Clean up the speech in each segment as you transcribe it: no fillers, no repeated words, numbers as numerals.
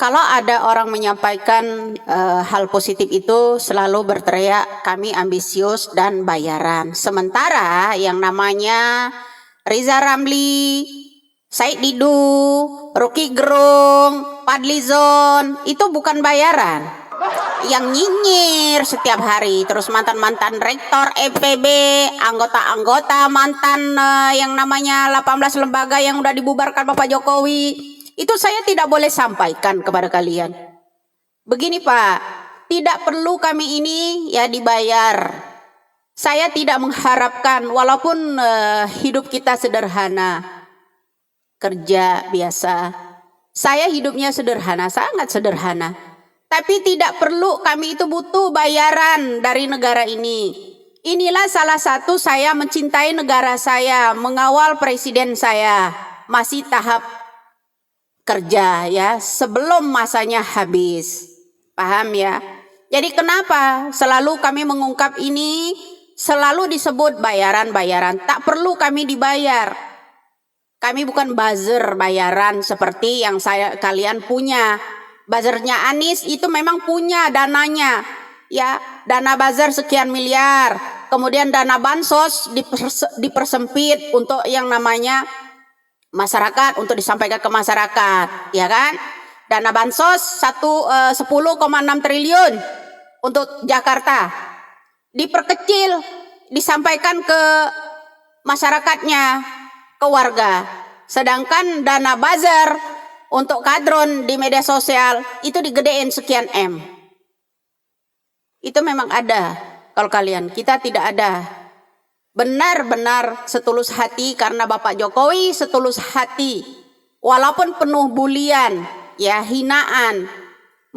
Kalau ada orang menyampaikan hal positif itu selalu berteriak kami ambisius dan bayaran. Sementara yang namanya Riza Ramli, Said Didu, Rocky Gerung, Fadlizon itu bukan bayaran. Yang nyinyir setiap hari, terus mantan-mantan rektor EPB, anggota-anggota mantan yang namanya 18 lembaga yang udah dibubarkan Bapak Jokowi. Itu saya tidak boleh sampaikan kepada kalian. Begini Pak, tidak perlu kami ini ya dibayar. Saya tidak mengharapkan, walaupun hidup kita sederhana, kerja biasa. Saya hidupnya sederhana, sangat sederhana. Tapi tidak perlu, kami itu butuh bayaran dari negara ini. Inilah salah satu saya mencintai negara saya, mengawal presiden saya. Masih tahap kerja ya, sebelum masanya habis. Paham ya? Jadi kenapa selalu kami mengungkap ini, selalu disebut bayaran-bayaran. Tak perlu kami dibayar. Kami bukan buzzer bayaran seperti yang kalian punya. Buzzernya Anies itu memang punya dananya. Ya, dana buzzer sekian miliar. Kemudian dana bansos dipersempit untuk yang namanya masyarakat, untuk disampaikan ke masyarakat, ya kan? Dana bansos 10,6 triliun untuk Jakarta diperkecil, disampaikan ke masyarakatnya, ke warga. Sedangkan dana buzzer untuk kadron di media sosial itu digedein sekian M. Itu memang ada. Kalau kalian, kita tidak ada. Benar-benar setulus hati, karena Bapak Jokowi setulus hati, walaupun penuh bulian, ya hinaan,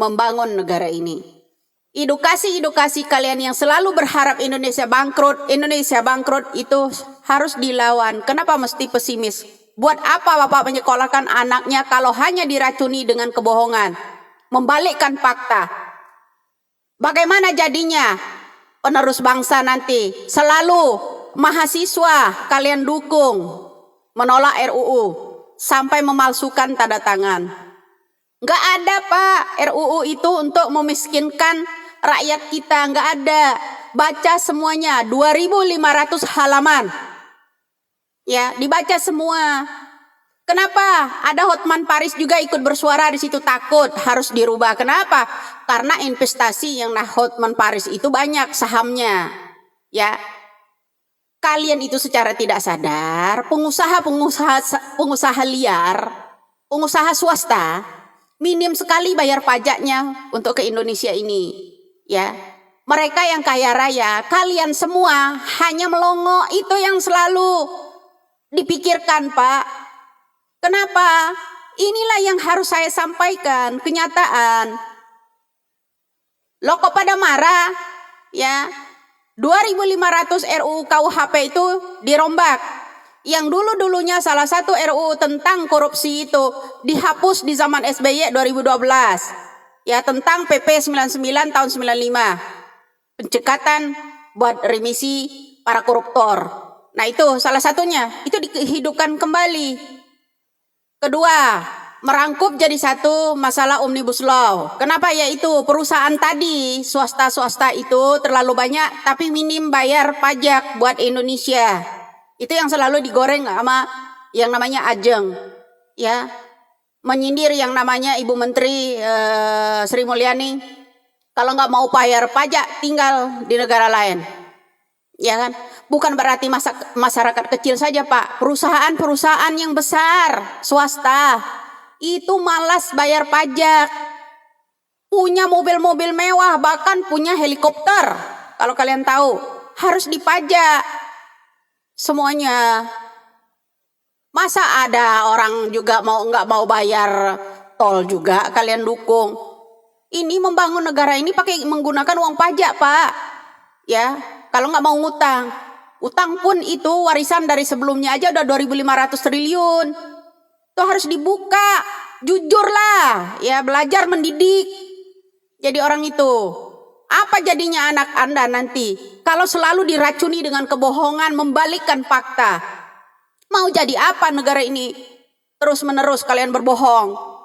membangun negara ini. Edukasi kalian yang selalu berharap Indonesia bangkrut itu harus dilawan. Kenapa mesti pesimis? Buat apa Bapak menyekolahkan anaknya kalau hanya diracuni dengan kebohongan, membalikkan fakta? Bagaimana jadinya penerus bangsa nanti? Selalu mahasiswa kalian dukung menolak RUU sampai memalsukan tanda tangan. Nggak ada Pak, RUU itu untuk memiskinkan rakyat kita, nggak ada. Baca semuanya, 2.500 halaman. Ya, dibaca semua. Kenapa? Ada Hotman Paris juga ikut bersuara di situ, takut harus dirubah. Kenapa? Karena investasi yang Hotman Paris itu banyak sahamnya. Ya. Kalian itu secara tidak sadar, pengusaha liar, pengusaha swasta, minim sekali bayar pajaknya untuk ke Indonesia ini. Ya, mereka yang kaya raya, kalian semua hanya melongo, itu yang selalu dipikirkan Pak. Kenapa? Inilah yang harus saya sampaikan, kenyataan. Loh kok pada marah? Ya. 2.500 RUU KUHP itu dirombak. Yang dulu-dulunya salah satu RUU tentang korupsi itu dihapus di zaman SBY 2012. Ya, tentang PP 99 tahun 95. Pencekatan buat remisi para koruptor. Nah, itu salah satunya. Itu dihidupkan kembali. Kedua, merangkup jadi satu masalah Omnibus Law. Kenapa? Yaitu perusahaan tadi, swasta-swasta itu terlalu banyak tapi minim bayar pajak buat Indonesia. Itu yang selalu digoreng sama yang namanya Ajeng. Ya, menyindir yang namanya Ibu Menteri Sri Mulyani. Kalau nggak mau bayar pajak, tinggal di negara lain. Ya kan? Bukan berarti masyarakat kecil saja Pak. Perusahaan-perusahaan yang besar, swasta, itu malas bayar pajak, punya mobil-mobil mewah, bahkan punya helikopter. Kalau kalian tahu, harus dipajak semuanya. Masa ada orang juga nggak mau bayar tol juga kalian dukung? Ini membangun negara ini pakai menggunakan uang pajak Pak. Ya, kalau nggak mau ngutang, utang pun itu warisan dari sebelumnya aja udah 2.500 triliun. Itu harus dibuka, jujurlah, ya belajar mendidik. Jadi orang itu, apa jadinya anak Anda nanti kalau selalu diracuni dengan kebohongan, membalikkan fakta? Mau jadi apa negara ini? Terus menerus kalian berbohong.